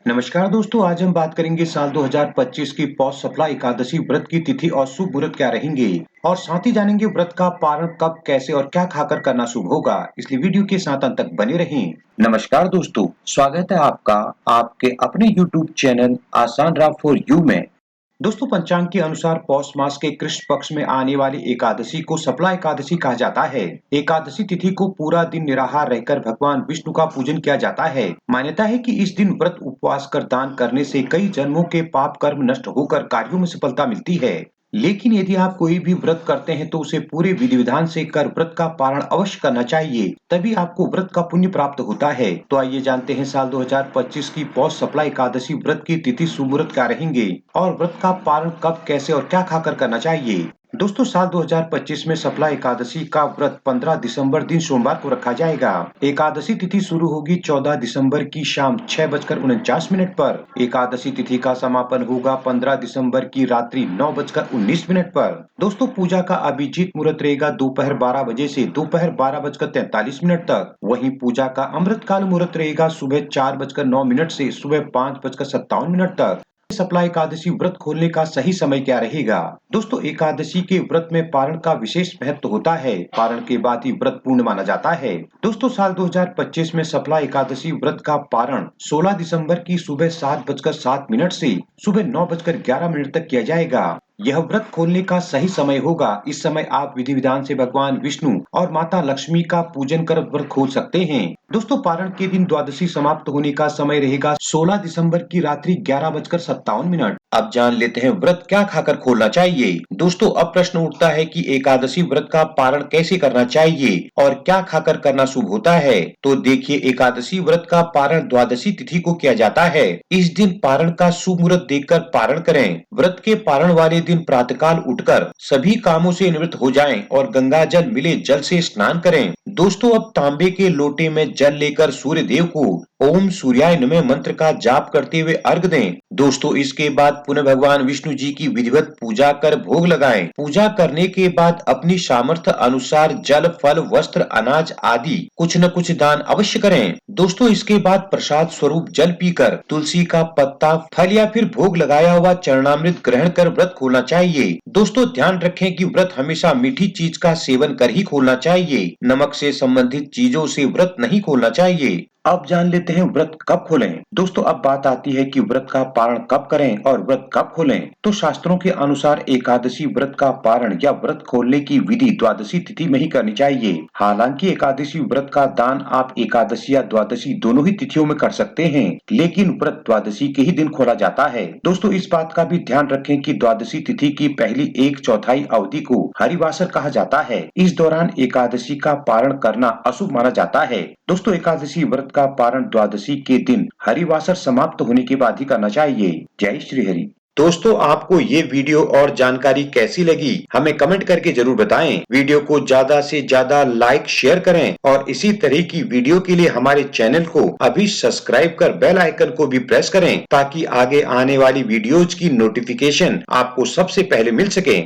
नमस्कार दोस्तों, आज हम बात करेंगे साल 2025 की पौष सप्ला एकादशी व्रत की तिथि और शुभ मुहूर्त क्या रहेंगे और साथ ही जानेंगे व्रत का पारण कब, कैसे और क्या खाकर करना शुभ होगा। इसलिए वीडियो के साथ अंत तक बने रहें। नमस्कार दोस्तों, स्वागत है आपका आपके अपने YouTube चैनल आसान राह फॉर यू में। दोस्तों, पंचांग के अनुसार पौष मास के कृष्ण पक्ष में आने वाली एकादशी को सप्ला एकादशी कहा जाता है। एकादशी तिथि को पूरा दिन निराहार रहकर भगवान विष्णु का पूजन किया जाता है। मान्यता है कि इस दिन व्रत उपवास कर दान करने से कई जन्मों के पाप कर्म नष्ट होकर कार्यों में सफलता मिलती है। लेकिन यदि आप कोई भी व्रत करते हैं तो उसे पूरे विधि विधान से कर व्रत का पारण अवश्य करना चाहिए, तभी आपको व्रत का पुण्य प्राप्त होता है। तो आइए जानते हैं साल 2025 की पौष सप्ला एकादशी व्रत की तिथि शुभ मुहूर्त क्या रहेंगे और व्रत का पारण कब, कैसे और क्या खाकर करना चाहिए। दोस्तों, साल 2025 में सप्ला एकादशी का व्रत 15 दिसंबर दिन सोमवार को रखा जाएगा। एकादशी तिथि शुरू होगी 14 दिसंबर की शाम 6:49 पर। एकादशी तिथि का समापन होगा 15 दिसंबर की रात्रि 9:19 पर। दोस्तों, पूजा का अभिजीत मुहूर्त रहेगा दोपहर 12 बजे से दोपहर 12:43 तक। वहीं पूजा का अमृत काल मुहूर्त रहेगा सुबह 4:09 से सुबह 5:57 तक। सप्ला एकादशी व्रत खोलने का सही समय क्या रहेगा? दोस्तों, एकादशी के व्रत में पारण का विशेष महत्व होता है। पारण के बाद ही व्रत पूर्ण माना जाता है। दोस्तों, साल 2025 में सप्ला एकादशी व्रत का पारण 16 दिसंबर की सुबह 7:07 से सुबह 9:11 तक किया जाएगा। यह व्रत खोलने का सही समय होगा। इस समय आप विधि विधान से भगवान विष्णु और माता लक्ष्मी का पूजन कर व्रत खोल सकते हैं। दोस्तों, पारण के दिन द्वादशी समाप्त होने का समय रहेगा 16 दिसंबर की रात्रि 11:57। अब जान लेते हैं व्रत क्या खाकर खोलना चाहिए। दोस्तों, अब प्रश्न उठता है कि एकादशी व्रत का पारण कैसे करना चाहिए और क्या खाकर करना शुभ होता है। तो देखिए, एकादशी व्रत का पारण द्वादशी तिथि को किया जाता है। इस दिन पारण का शुभ मुहूर्त देखकर पारण करें। व्रत के पारण वाले दिन प्रातःकाल उठकर सभी कामों से निवृत्त हो जाएं और गंगा जल मिले जल से स्नान करें। दोस्तों, अब तांबे के लोटे में जल लेकर सूर्य देव को ओम सूर्याय नमः मंत्र का जाप करते हुए अर्घ दें। दोस्तों, इसके बाद पुनः भगवान विष्णु जी की विधिवत पूजा कर भोग लगाएं। पूजा करने के बाद अपनी सामर्थ्य अनुसार जल, फल, वस्त्र, अनाज आदि कुछ न कुछ दान अवश्य करें। दोस्तों, इसके बाद प्रसाद स्वरूप जल पीकर तुलसी का पत्ता, फल या फिर भोग लगाया हुआ चरणामृत ग्रहण कर व्रत खोलना चाहिए। दोस्तों, ध्यान रखें कि व्रत हमेशा मीठी चीज का सेवन कर ही खोलना चाहिए। नमक से संबंधित चीजों से व्रत नहीं खोलना चाहिए। अब जान लेते हैं व्रत कब खोलें। दोस्तों, अब बात आती है कि व्रत का पारण कब करें और व्रत कब खोलें। तो शास्त्रों के अनुसार एकादशी व्रत का पारण या व्रत खोलने की विधि द्वादशी तिथि में ही करनी चाहिए। हालांकि एकादशी व्रत का दान आप एकादशी या द्वादशी दोनों ही तिथियों में कर सकते हैं, लेकिन व्रत द्वादशी के ही दिन खोला जाता है। दोस्तों, इस बात का भी ध्यान रखें कि द्वादशी तिथि की पहली 1/4 अवधि को हरिवासर कहा जाता है। इस दौरान एकादशी का पारण करना अशुभ माना जाता है। दोस्तों, एकादशी व्रत का पारण द्वादशी के दिन हरिवासर समाप्त होने के बाद ही करना चाहिए। जय श्री हरि। दोस्तों, आपको ये वीडियो और जानकारी कैसी लगी हमें कमेंट करके जरूर बताएं। वीडियो को ज्यादा से ज्यादा लाइक शेयर करें और इसी तरह की वीडियो के लिए हमारे चैनल को अभी सब्सक्राइब कर बेल आइकन को भी प्रेस करें ताकि आगे आने वाली वीडियोज की नोटिफिकेशन आपको सबसे पहले मिल सके।